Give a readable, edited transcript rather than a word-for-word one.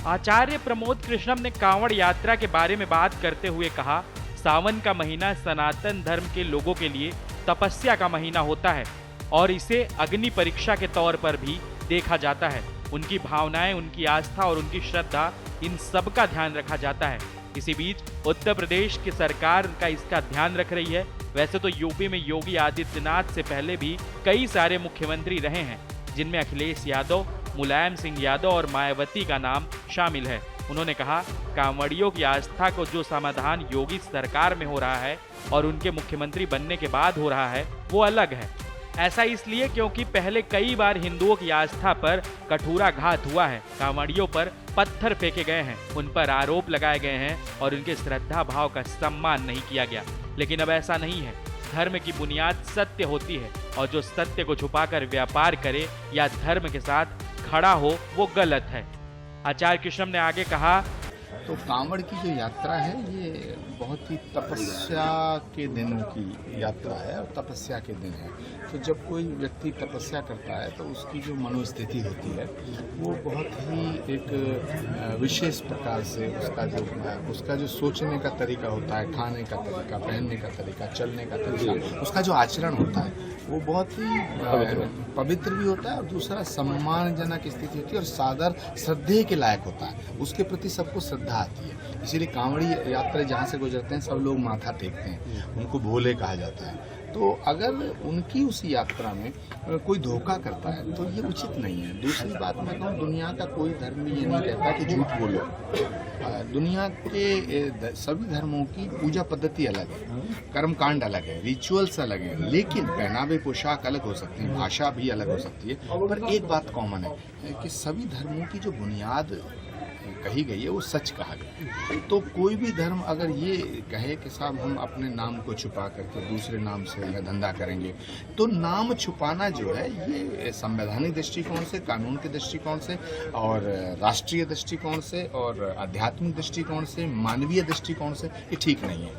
आचार्य प्रमोद कृष्णम ने कांवड़ यात्रा के बारे में बात करते हुए कहा, सावन का महीना सनातन धर्म के लोगों के लिए तपस्या का महीना होता है और इसे अग्नि परीक्षा के तौर पर भी देखा जाता है। उनकी भावनाएं, उनकी आस्था और उनकी श्रद्धा, इन सब का ध्यान रखा जाता है। इसी बीच उत्तर प्रदेश की सरकार का इसका ध्यान रख रही है। वैसे तो यूपी में योगी आदित्यनाथ से पहले भी कई सारे मुख्यमंत्री रहे हैं, जिनमें अखिलेश यादव, मुलायम सिंह यादव और मायावती का नाम शामिल है। उन्होंने कहा, कांवड़ियों की आस्था को जो समाधान योगी सरकार में हो रहा है और उनके मुख्यमंत्री बनने के बाद हो रहा है, वो अलग है। ऐसा इसलिए क्योंकि पहले कई बार हिंदुओं की आस्था पर कठोराघात हुआ है। कांवड़ियों पर पत्थर फेंके गए हैं, उन पर आरोप लगाए गए हैं और उनके श्रद्धा भाव का सम्मान नहीं किया गया। लेकिन अब ऐसा नहीं है। धर्म की बुनियाद सत्य होती है और जो सत्य को छुपाकर व्यापार करे या धर्म के साथ खड़ा हो, वो गलत है। आचार्य कृष्णम ने आगे कहा, तो कांवड़ की जो यात्रा है ये बहुत ही तपस्या के दिनों की यात्रा है और तपस्या के दिन है। तो जब कोई व्यक्ति तपस्या करता है तो उसकी जो मनोस्थिति होती है वो बहुत ही एक विशेष प्रकार से उसका जो सोचने का तरीका होता है, खाने का तरीका, पहनने का तरीका, चलने का तरीका, उसका जो आचरण होता है वो बहुत ही पवित्र भी होता है और दूसरा सम्मानजनक स्थिति होती है और सादर श्रद्धेय के लायक होता है। उसके प्रति सबको श्रद्धा आती है। इसीलिए कांवड़ी यात्रा जहाँ से गुजरते हैं सब लोग माथा टेकते हैं, उनको भोले कहा जाता है। तो अगर उनकी उस यात्रा में कोई धोखा करता है तो ये उचित नहीं है। दूसरी बात मैं कहूँ, दुनिया का कोई धर्म ये नहीं कहता कि झूठ बोलो। दुनिया के सभी धर्मों की पूजा पद्धति अलग है, कर्मकांड अलग है, रिचुअल्स अलग है, लेकिन पहनावे पोशाक अलग हो सकते हैं, भाषा भी अलग हो सकती है। पर एक बात कॉमन है कि सभी धर्मों की जो बुनियाद कही गई है वो सच कहा गया। तो कोई भी धर्म अगर ये कहे कि साहब हम अपने नाम को छुपा करके दूसरे नाम से धंधा करेंगे, तो नाम छुपाना जो है ये संवैधानिक दृष्टिकोण से, कानून के दृष्टिकोण से और राष्ट्रीय दृष्टिकोण से और आध्यात्मिक दृष्टिकोण से, मानवीय दृष्टिकोण से ये ठीक नहीं है।